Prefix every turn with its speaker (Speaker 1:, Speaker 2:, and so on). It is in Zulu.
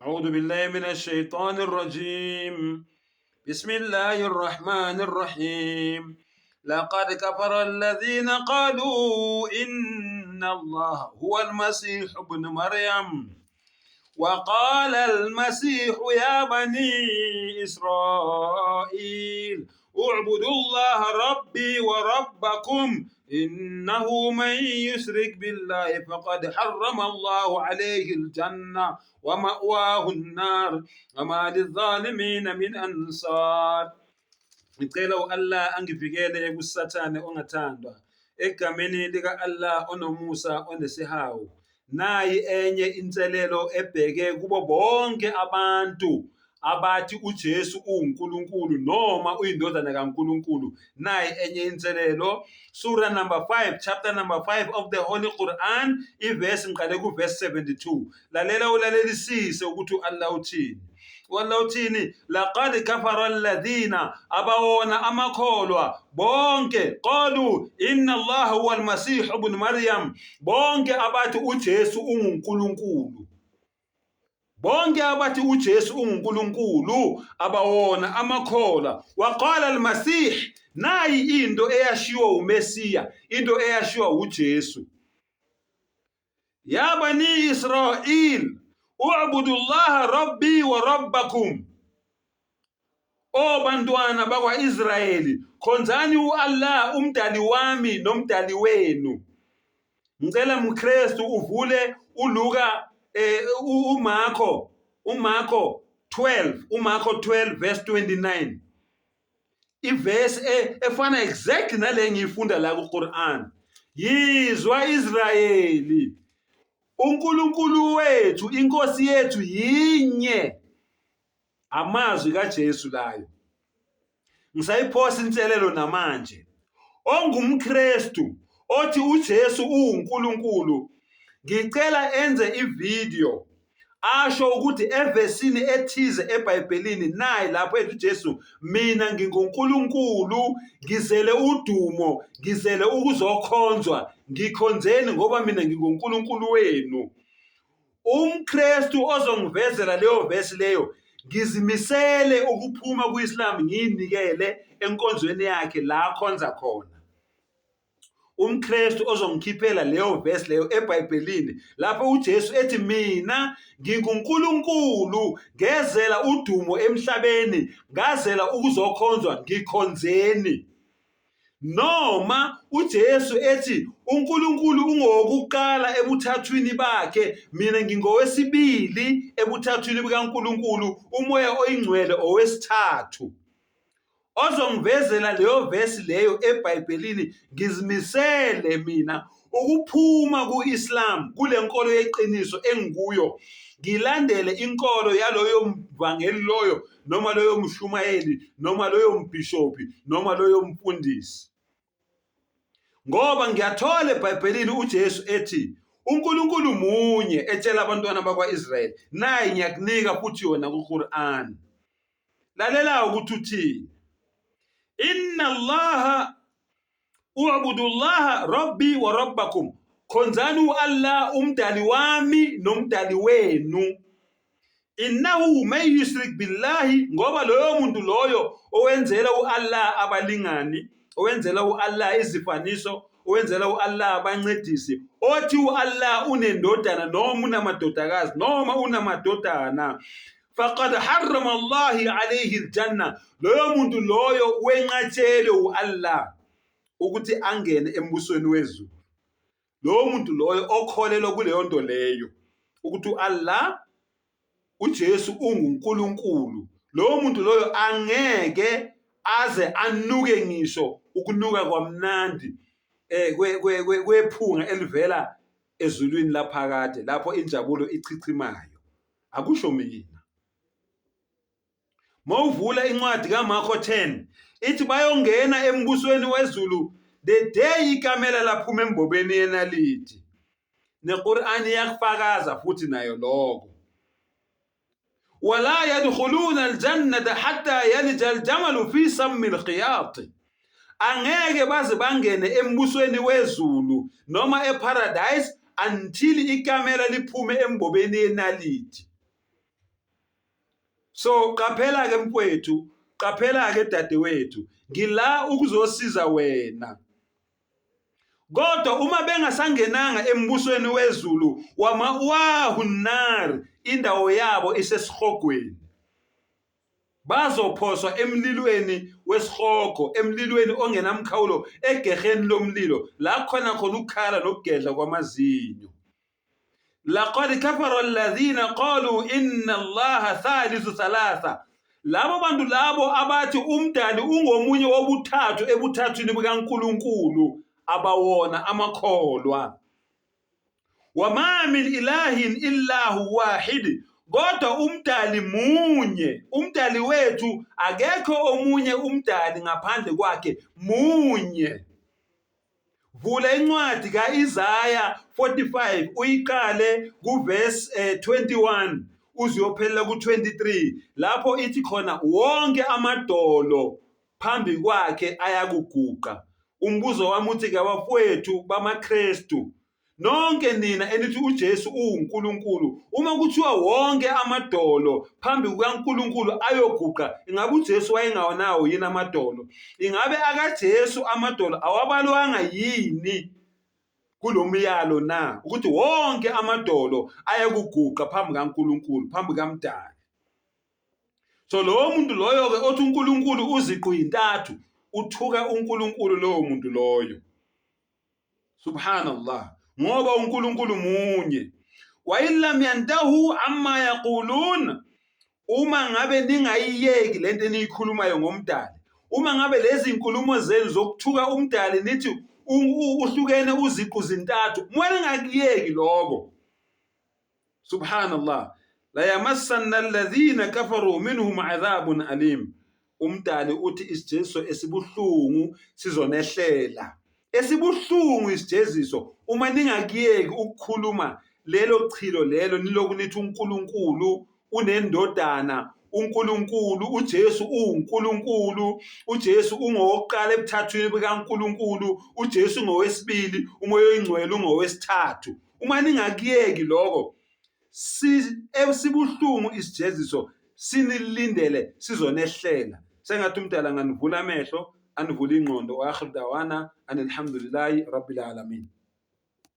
Speaker 1: أعوذ بالله من الشيطان الرجيم. بسم الله الرحمن الرحيم. لقد كفر الذين قالوا إن الله هو المسيح ابن مريم وقال المسيح يا بني إسرائيل اعبدوا الله ربي وربكم إنه من يشرك بالله فقد حرم الله عليه الجنة ومأواه النار وما للظالمين من أنصار. Ngicela Allah angivikele kusathane ongathandwa egameni lika Allah onomusa onesihawu. Nayi enye inselelo ebheke kubo bonke abantu abathi uJesu uNkulunkulu noma uyindodana kaNkulunkulu. Nayi enye inselelo, Surah number 5, chapter number 5 of the Holy Quran, iverse ngiqale ku verse 72. Lalela ulalelisise ukuthi Allah uthini. Wallahu uthini? Laqad kafara alladhina, abawona amakholwa bonke, qalu inna Allah huwa al-Masih ibn Maryam, bonke abathi uJesu unguNkulunkulu. Bonke abathi uJesu unguNkulunkulu abawona amakholwa. Waqala al-Masih, nayi into eyashiwa uMesiya, into eyashiwa uJesu. Ya bani Israel u'budu Allah rabbi wa rabbakum. O bantwana bakwa Israeli, khonzani uAllah umdali wami nomdali wenu. Ngicela mKristu uvule uLuka uMarko 12 verse 29. Iverse efana exact nale ngiyifunda la kuQuran. Yizwa Israeli, uNkulunkulu wethu, inkosi yethu yinye. Amazwi kaJesu layo. Ngisayiphosa inselelo namanje. OngumKristu othi uJesu uNkulunkulu, ngicela enze ivideo asho ukuthi evesini ethize eBhayibhelini nayi lapho ethi uJesu mina nginguNkulunkulu, ngizele udumo, ngizele ukuzokhonzwa, ngikhonzeni ngoba mina nginguNkulunkulu wenu. UmKristu ozongivezela leyo verse leyo, ngizimisele ukuphuma kuIslam ngiyinikele enkonzweni yakhe la khonza khona. UmKristu ozongikhiphela leyo verse leyo eBhayibhelini lapho uJesu ethi mina nginguNkulunkulu, ngezela udumo emhlabeni, ngazela ukuzokhonzwa, ngikhonzeni. Noma uJesu ethi uNkulunkulu ungowokuqala ebuthathwini bakhe, mina ngingowesibili ebuthathwini bukaNkulunkulu, umoya oyingcwele owesithathu. Ozongivezela leyo verse leyo eBhayibhelini, ngizimisele mina ukuphuma kuIslam, kule nkolo yeqiniso engikuyo, ngilandele inkolo yaloyo mvangeli loyo, noma loyo mshumayeli, noma loyo mbhishophi, noma loyo mfundisi. Ngoba ngiyathola eBhayibhelini uJesu ethi uNkulunkulu munye, etshela abantwana bakwaIsrael. Nayi ngiyakunika futhi yona kuQuran. Lalela ukuthi uthini. Inna Allah u'budu Allah rabbi wa rabbakum. Khonzani uAllah umdali wami nomdali wenu. Innahu man yushrik billahi, ngoba loyo muntu loyo owenzela uAllah abalingani, owenzela uAllah izifaniso, owenzela uAllah abancedisi, othi uAllah unendodana noma unamadodakazi noma unamadodana, faqad harrama Allah alayhi aljanna, loyo muntu loyo wenqathele uAllah ukuthi angene embusweni wezulu. Loyo muntu loyo okholelwa kuleyo nto leyo ukuthi uAllah uJesu unguNkulunkulu, lowo muntu loyo angeke aze anuke ngisho ukunuka kwamnandi kwephunga elivela ezulwini laphakade lapho injabulo ichichimayo. Akusho mina. Mawuvula incwadi kaMarko 10 ithi bayongena embusweni wezulu the day ikamela laphuma embobeni yenalithi. NeQuran iyakufakaza futhi nayo lokho. Wala yadkhuluna aljannata hatta yalija aljamalu fi sammi alkhiyat. Angeke baze bangene embusweni wezulu noma eparadise until ikamela liphume embobeni yenalithi. So qaphela ke mfowethu, qaphela ke dadewethu, ngila ukuzosiza wena. Kodwa uma bengasangenanga embusweni wezulu wama'wahu nar, indawo yabo isesihogweni, bazophoswa emlilweni wesihogo, emlilweni ongenamkhawulo, egeheni lomlilo, la khona ukukhala nokugedla kwamazinyo. Laqad kafara alladhina qalu inna allaha thalithu thalatha, labo bantu labo abathi umdali ungomunye wobuthathu ebuthathwini bukaNkulunkulu, abawona amakholwa. Wama min ilahin illahu wahid, kodwa umdali munye, umdali wethu akekho omunye umdali ngaphandle kwakhe, munye. Vula incwadi kaIsaya 45 uyiqale kuverse 21 uziyophelela ku23, lapho ithi khona wonke amadolo phambi kwakhe ayakuguqa. Umbuzo wami uthi ke abafowethu bamaKristu, nonke nina enithi uJesu uNkulunkulu, uma kuthiwa wonke amadolo phambi kukaNkulunkulu ayoguqa, ingabe uJesu wayengawonawo yini amadolo? Ingabe akaJesu amadolo awabalwanga yini kulomyalo na, ukuthi wonke amadolo ayakuguqa phambi kaNkulunkulu, phambi kaMdali? So lowo muntu loyo ke othi uNkulunkulu uziqu yintathu, uthuka uNkulunkulu lowo muntu loyo. Subhanallah, ngoba uNkulunkulu munye. Wa illam yantahu amma yaqulun, uma ngabe ningayiyeki lento eniyikhulumayo ngomdali, uma ngabe lezi inkulumo zenu zokuthuka umdali nithi uhlukene uziqu zintathu, mwene ngakuyeki lokho. Subhanallah, la yamassanna alladhina kafaru minhum adhabun alim. Umdali uthi isijeziso esibuhlungu sizonehlela, esibuhlungu isijeziso uma ningakuyeki ukukhuluma lelo chilo lelo niloku nithi uNkulunkulu unendodana, uNkulunkulu uJesu uNkulunkulu, uJesu ungowokuqala ebuthathwini bukaNkulunkulu, uJesu ngowesibili, umoya oyingcwele ungowesithathu. Uma ningakuyeki lokho, sibuhlungu isijeziso sinilindele sizonehlela. Sengathi umdala nganivula amehlo, anivula ingqondo. Wa akhiru dawana anilhamdulillahi rabbil alamin.